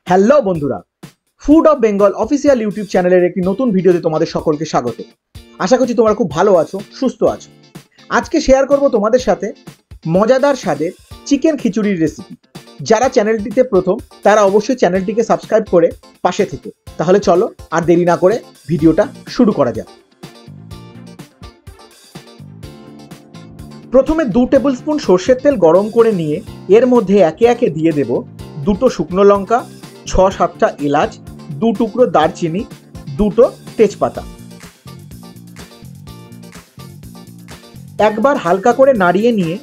Hello বন্ধুরা, food of Bengal official YouTube চ্যানেলের একটি নতুন ভিডিওতে তোমাদের সকলকে স্বাগত। আশা করছি তোমরা খুব ভালো আছো, সুস্থ আছো। আজকে শেয়ার করব তোমাদের সাথে মজাদার স্বাদের চিকেন খিচুড়ির রেসিপি। যারা চ্যানেলটিতে প্রথম তারা অবশ্যই চ্যানেলটিকে সাবস্ক্রাইব করে পাশে থেকে। তাহলে চলো আর দেরি না করে ভিডিওটা শুরু করা যাক। প্রথমে 2 টেবিল স্পুন সর্ষের তেল গরম করে নিয়ে এর মধ্যে একে একে দিয়ে দেব 2টো শুকনো লঙ্কা, 6-7টা এলাচ, 2 টুকরো দারচিনি, 2টো তেজপাতা। একবার হালকা করে নাড়িয়ে নিয়ে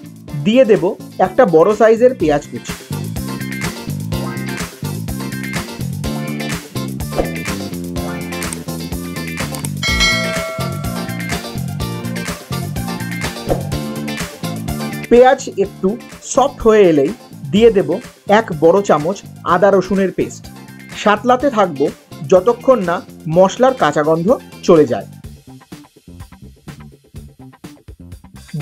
দিয়ে দেব একটা বড় সাইজের পেঁয়াজ কুচি। পেঁয়াজ একটু সফট হয়ে এলেই দিয়ে দেব 1 বড় চামচ আদা রসুনের পেস্ট। সাঁতলাতে থাকবো যতক্ষণ না মশলার কাঁচা গন্ধ চলে যায়।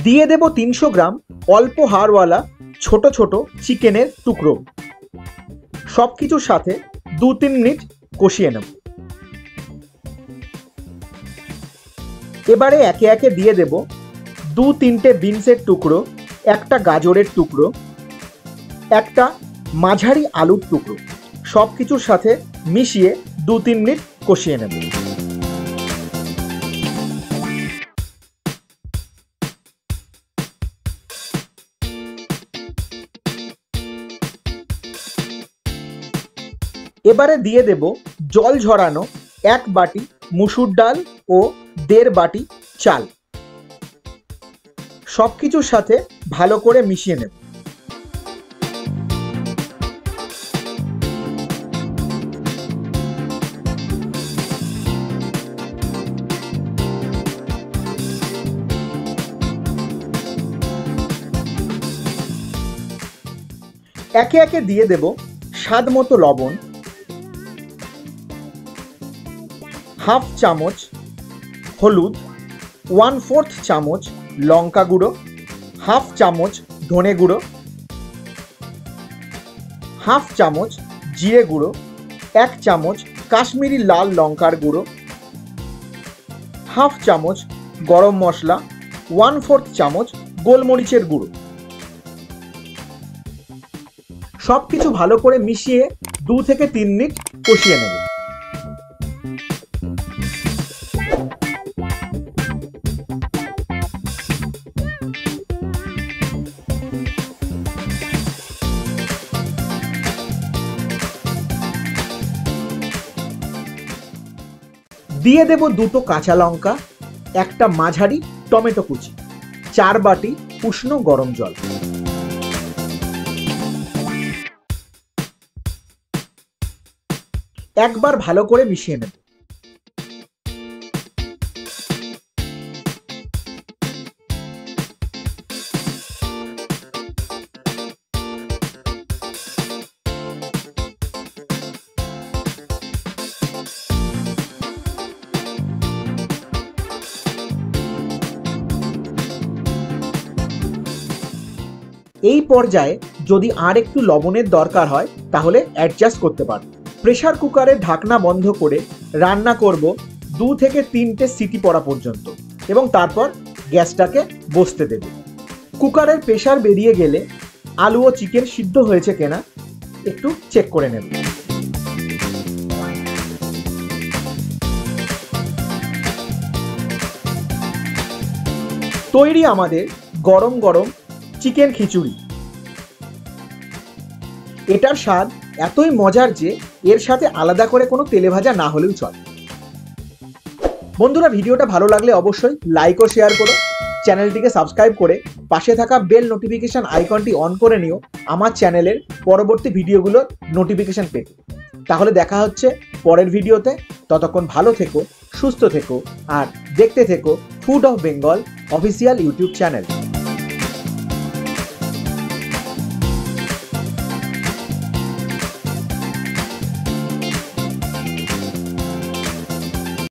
দিয়ে দেব 300 গ্রাম অল্প হাড়ওয়ালা ছোট ছোট চিকেনের টুকরো। সব কিছুর সাথে 2-3 মিনিট কষিয়ে নেব। এবারে একে একে দিয়ে দেব 2-3টে বিনসের টুকরো, একটা গাজরের টুকরো, একটা মাঝারি আলুর টুকরো। সব কিছুর সাথে মিশিয়ে 2-3 মিনিট কষিয়ে নেব। এবারে দিয়ে দেব জল ঝরানো 1 বাটি মুসুর ডাল ও 1.5 বাটি চাল। সব কিছুর সাথে ভালো করে মিশিয়ে নেব। একে একে দিয়ে দেব স্বাদ মতো লবণ, 1/2 চামচ হলুদ, 1/4 চামচ লঙ্কা গুঁড়ো, 1/2 চামচ ধনে গুঁড়ো, 1/2 চামচ জিরে গুঁড়ো, 1 চামচ কাশ্মীরি লাল লঙ্কার গুঁড়ো, 1/2 চামচ গরম মশলা, 1/4 চামচ গোলমরিচের গুঁড়ো। সব কিছু ভালো করে মিশিয়ে 2 থেকে 3 মিনিট কষিয়ে নেব। দিয়ে দেব 2টো কাঁচা লঙ্কা, একটা মাঝারি টমেটো কুচি, 4 বাটি উষ্ণ গরম জল। একবার ভালো করে মিশিয়ে নেব। এই পর্যায়ে যদি আর একটু লবণের দরকার হয় তাহলে অ্যাডজাস্ট করতে পারো। প্রেসার কুকারের ঢাকনা বন্ধ করে রান্না করব 2 থেকে 3টে সিটি পড়া পর্যন্ত এবং তারপর গ্যাসটাকে বসতে দেব। কুকারের প্রেসার বেরিয়ে গেলে আলু ও চিকেন সিদ্ধ হয়েছে কিনা একটু চেক করে নেব। তৈরি আমাদের গরম গরম চিকেন খিচুড়ি। এটার স্বাদ এতই মজার যে এর সাথে আলাদা করে কোনো তেলে ভাজা না হলেও চলে। বন্ধুরা, ভিডিওটা ভালো লাগলে অবশ্যই লাইক ও শেয়ার করো। চ্যানেলটিকে সাবস্ক্রাইব করে পাশে থাকা বেল নোটিফিকেশন আইকনটি অন করে নিও আমার চ্যানেলের পরবর্তী ভিডিওগুলোর নোটিফিকেশন পেতে। তাহলে দেখা হচ্ছে পরের ভিডিওতে। ততক্ষণ ভালো থেকো, সুস্থ থেকো আর দেখতে থেকো food of Bengal official YouTube channel.